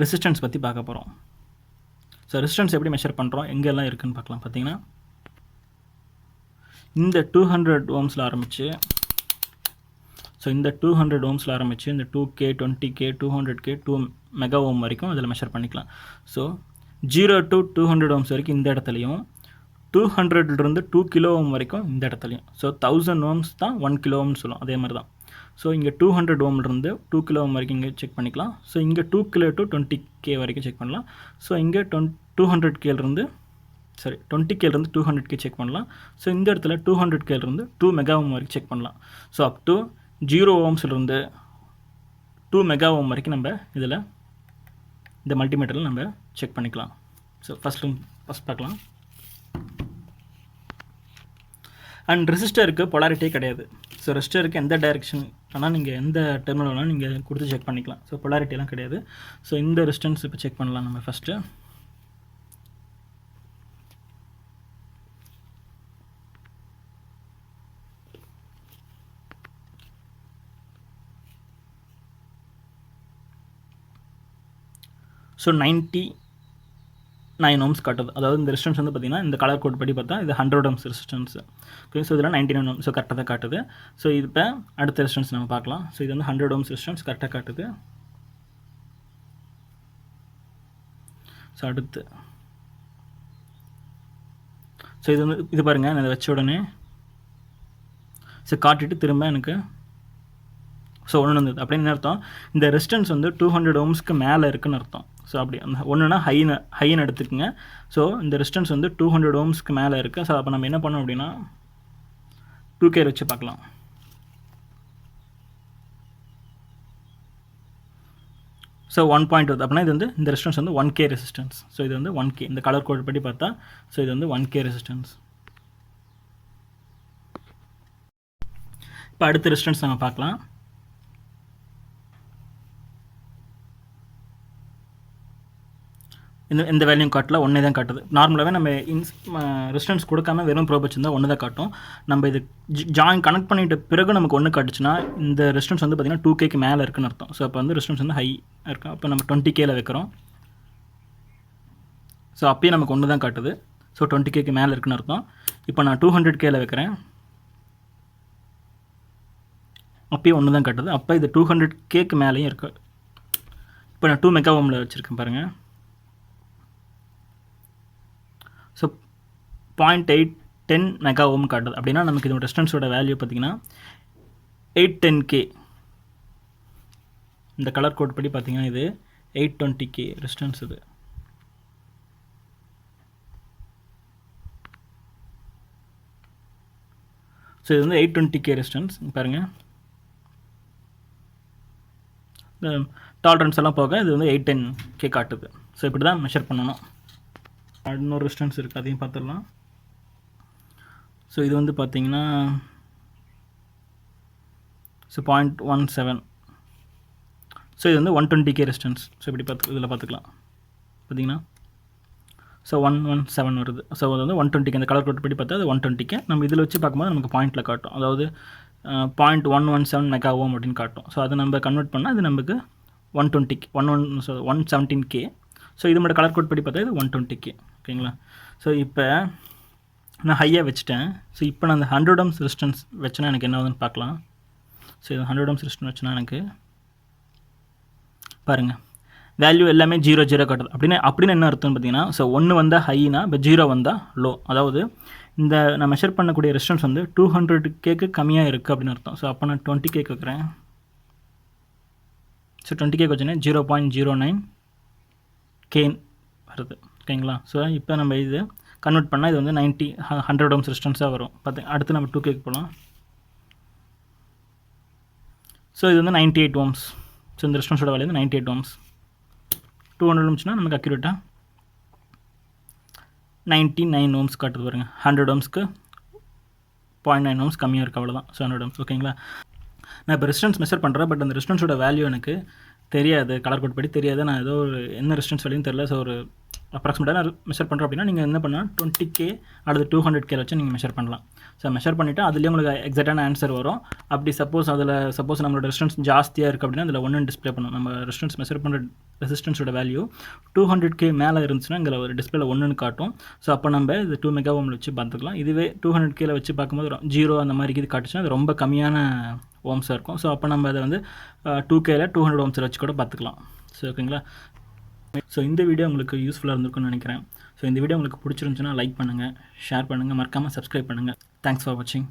Resistance பற்றி பார்க்க போகிறோம். ஸோ ரெசிஸ்டன்ஸ் எப்படி மெஷர் பண்ணுறோம், எங்கெல்லாம் இருக்குதுன்னு பார்க்கலாம். பார்த்தீங்கன்னா இந்த 200 ஓம்ஸில் ஆரம்பித்து, ஸோ இந்த 200 ஓம்ஸில் ஆரம்பித்து இந்த 2K 20K 200K 2 mega ohm வரைக்கும் அதில் மெஷர் பண்ணிக்கலாம். ஸோ 0 to 200 ஓம்ஸ் வரைக்கும் இந்த இடத்துலையும், 200லேருந்து 2 கிலோ ஓம் வரைக்கும் இந்த இடத்துலையும். ஸோ 1000 ஓம்ஸ் தான் 1 கிலோ ஓம்னு சொல்லும், அதே மாதிரி தான். ஸோ இங்கே 200 ஓம்லேருந்து 2 கிலோ ஓம் வரைக்கும் இங்கே செக் பண்ணிக்கலாம். ஸோ இங்கே 2 கிலோ to 20K வரைக்கும் செக் பண்ணலாம். ஸோ இங்கே 200Kலேருந்து 20Kலேருந்து 200K செக் பண்ணலாம். ஸோ இந்த இடத்துல 200Kலேருந்து 2 மெகா ஓம் வரைக்கும் செக் பண்ணலாம். So up to 0 ஓம்ஸ்லேருந்து 2 mega ohm வரைக்கும் நம்ம இதில் இந்த மல்டிமீட்டரில் நம்ம செக் பண்ணிக்கலாம். ஸோ ஃபஸ்ட் பார்க்கலாம். அண்ட் ரெசிஸ்டருக்கு பொலாரிட்டியே கிடையாது. ஸோ ரெசிஸ்டருக்கு எந்த டைரெக்ஷன் ஆனால் நீங்கள் எந்த டெர்மினல் வேணாலும் நீங்கள் கொடுத்து செக் பண்ணிக்கலாம். ஸோ பொலாரிட்டியெல்லாம் கிடையாது. ஸோ இந்த ரெசிஸ்டன்ஸ் இப்போ செக் பண்ணலாம் நம்ம ஃபஸ்ட்டு. ஸோ 99 ஓம்ஸ் காட்டுது. அதாவது இந்த ரெசிஸ்டன்ஸ் வந்து பார்த்திங்கன்னா இந்த கலர் கோட் படி பார்த்தா இது 100 ஓம்ஸ் ரெசிஸ்டன்ஸ். ஓகே, ஸோ இதில் 99 ஓம். ஸோ கரெக்டாக தான் காட்டுது. ஸோ இது இப்போ அடுத்த ரெசிஸ்டன்ஸ் நம்ம பார்க்கலாம். ஸோ இது வந்து 100 ஓம்ஸ் ரெசிஸ்டன்ஸ் கரெக்டாக காட்டுது. ஸோ அடுத்து ஸோ இது வந்து இது பாருங்கள், நான் இதை வச்ச உடனே ஸோ காட்டிட்டு திரும்ப எனக்கு ஸோ ஒன்று வந்தது அப்படின்னு அர்த்தம். இந்த ரெசிஸ்டன்ஸ் வந்து 200 ஓம்ஸ்க்கு மேலே இருக்குதுன்னு அர்த்தம். ஸோ அப்படி அந்த ஒன்றுனா ஹைன்னு எடுத்துக்கோங்க. ஸோ இந்த ரெசிஸ்டன்ஸ் வந்து 200 ஓம்ஸ்க்கு மேலே இருக்குது. ஸோ அப்போ நம்ம என்ன பண்ணோம் அப்படின்னா 2K வச்சு பார்க்கலாம். ஸோ 1 பாயிண்ட் வருது அப்படின்னா இது வந்து இந்த ரெசிஸ்டன்ஸ் வந்து 1K ரெசிஸ்டன்ஸ். ஸோ இது வந்து 1K இந்த கலர் கோட் படி பார்த்தா. ஸோ இது வந்து 1K ரெசிஸ்டன்ஸ். இப்போ அடுத்த ரெசிஸ்டன்ஸ் நம்ம பார்க்கலாம். இந்த வேல்யூம் காட்டல, ஒன்றே தான் காட்டுது. நார்மலாகவே நம்ம ரெசிஸ்டன்ஸ் கொடுக்காம வெறும் ப்ரோப் வச்சுருந்தா ஒன்று தான் காட்டும். நம்ம இது ஜாயின் கனெக்ட் பண்ணிட்ட பிறகு நமக்கு ஒன்று காட்டுச்சுன்னா இந்த ரெசிஸ்டன்ஸ் வந்து பார்த்திங்கன்னா 2Kக்கு மேலே இருக்குன்னு அர்த்தம். ஸோ அப்போ வந்து ரெசிஸ்டன்ஸ் வந்து ஹை இருக்கும். அப்போ நம்ம 20Kல வைக்கிறோம். ஸோ அப்பயே நமக்கு ஒன்று தான் காட்டுது. ஸோ 20Kக்கு மேலே இருக்குன்னு அர்த்தம். இப்போ நான் 200Kல வைக்கிறேன், அப்பயே ஒன்று தான் காட்டுது. அப்போ இது 200Kக்கு மேலேயும் இருக்குது. இப்போ நான் 2 மெகா ஓமில் வச்சுருக்கேன் பாருங்கள். ஸோ 0.810 மெகா ஓம் காட்டுது. அப்படின்னா நமக்கு இதோட ரெசிஸ்டன்ஸோட வேல்யூ பார்த்திங்கன்னா 810K. இந்த கலர் கோட் படி பார்த்திங்கன்னா இது 820K ரெசிஸ்டன்ஸ். இது ஸோ இது வந்து 820K ரெசிஸ்டன்ஸ் பாருங்கள். இந்த டாலரன்ஸ் எல்லாம் போக இது வந்து 810K காட்டுது. ஸோ இப்படி தான் மெஷர் பண்ணணும். இன்னொரு ரெசிஸ்டன்ஸ் இருக்குது, அதையும் பார்த்துடலாம். ஸோ இது வந்து பார்த்திங்கன்னா ஸோ 0.17. ஸோ இது வந்து 120K ரெசிஸ்டன்ஸ். ஸோ இப்படி இதில் பார்த்துக்கலாம். பார்த்திங்கன்னா ஸோ 117 வருது. ஸோ அது வந்து 120K. இந்த கலர் கோட் படி பார்த்தா அது 120K. நம்ம இதில் வச்சு பார்க்கும்போது நமக்கு பாயிண்டில் காட்டும். அதாவது 0.117 மெகா ஓம் அப்படின்னு காட்டும். ஸோ அதை நம்ம கன்வெர்ட் பண்ணால் அது நமக்கு 120K 117K. ஸோ இது மட்டும் கலர் கோட் படி பார்த்தா இது 120K. ஓகேங்களா? ஸோ இப்போ நான் ஹையாக வச்சுட்டேன். ஸோ இப்போ நான் அந்த 100 ஓம்ஸ் ரெசிஸ்டன்ஸ் வச்சேன்னா எனக்கு என்ன ஆகுதுன்னு பார்க்கலாம். ஸோ இது 100 ஓம்ஸ் ரெசிஸ்டன்ஸ் வச்சுன்னா எனக்கு பாருங்கள் வேல்யூ எல்லாமே 0 காட்டுது. அப்படின்னு என்ன அர்த்தம்னு பார்த்தீங்கன்னா, ஸோ 1 வந்தால் ஹைனா, இப்போ 0 வந்தால் லோ. அதாவது இந்த நான் மெஷர் பண்ணக்கூடிய ரெசிஸ்டன்ஸ் வந்து 200Kக்கு கம்மியாக இருக்குது அப்படின்னு அர்த்தம். ஸோ அப்போ நான் 20K வைக்கிறேன். ஸோ 20K வச்சுன்னா 0.09K வருது. ஓகேங்களா? ஸோ இப்போ நம்ம இது கன்வெர்ட் பண்ணால் இது வந்து 100 ஓம்ஸ் ரெசிஸ்டன்ஸாக வரும். அடுத்து நம்ம 2Kக்கு போகலாம். ஸோ இது வந்து 98 ஓம்ஸ். ஸோ இந்த ரெசிஸ்டன்ஸோட வேல்யூ வந்து 98 ஓம்ஸ். 200 ஓம்ஸ்னா நமக்கு அக்யூரேட்டாக 99 ஓம்ஸ் காட்டுது பாருங்கள். 100 ஓம்ஸ்க்கு 0.9 ஓம்ஸ் கம்மியாக இருக்குது, அவ்வளோதான். So 100 ohms. ஓகேங்களா? நான் இப்போ ரெசிஸ்டன்ஸ் மெஷர் பண்ணுறேன். பட் அந்த ரெசிஸ்டன்ஸோட வேல்யூ எனக்கு தெரியாது, கலர் கோட் படி தெரியாது. நான் ஏதோ ஒரு என்ன ரெசிஸ்டன்ஸ் வேல்யூன்னு தெரியல. ஸோ ஒரு அப்ராக்சிமேட்டாக நான் மெஷர் பண்ணுறோம் அப்படின்னா நீங்கள் என்ன பண்ணால் 20K அல்லது 200K வச்சு நீங்கள் மெஷர் பண்ணலாம். ஸோ மெஷர் பண்ணிவிட்டு அதுலேயே உங்களுக்கு எக்ஸாக்டான ஆன்சர் வரும். அப்படி சப்போஸ் நம்மளோட ரெசிஸ்டன்ஸ் ஜாஸ்தியாக இருக்குது அப்படின்னா அதில் 1 டிஸ்பிளே பண்ணும். நம்ம ரெசிஸ்டன்ஸ் மெஷர் பண்ணுற ரெசிஸ்டன்ஸோட வேல்யூ 200K மேலே இருந்துச்சுன்னா இங்கே ஒரு டிஸ்பிளேல 1ன்னு காட்டும். ஸோ அப்போ நம்ம இது 2 மெகா ஓமில் வச்சு பார்த்துக்கலாம். இதுவே 200K வச்சு பார்க்கும்போது 0 அந்த மாதிரி இது காட்டுச்சுன்னா அது ரொம்ப கம்மியான ஓம்ஸாக இருக்கும். ஸோ அப்போ நம்ம அதை வந்து 2K 200 ஓம்ஸில் வச்சு கூட பார்த்துக்கலாம். ஸோ ஓகேங்களா. ஸோ இந்த வீடியோ உங்களுக்கு யூஸ்ஃபுல்லாக இருந்திருக்கும்னு நினைக்கிறேன். ஸோ இந்த வீடியோ உங்களுக்கு பிடிச்சிருந்துச்சுன்னா லைக் பண்ணுங்கள், ஷேர் பண்ணுங்கள், மறக்காமல் சப்ஸ்கிரைப் பண்ணுங்கள். தேங்க்ஸ் ஃபார் வாட்சிங்.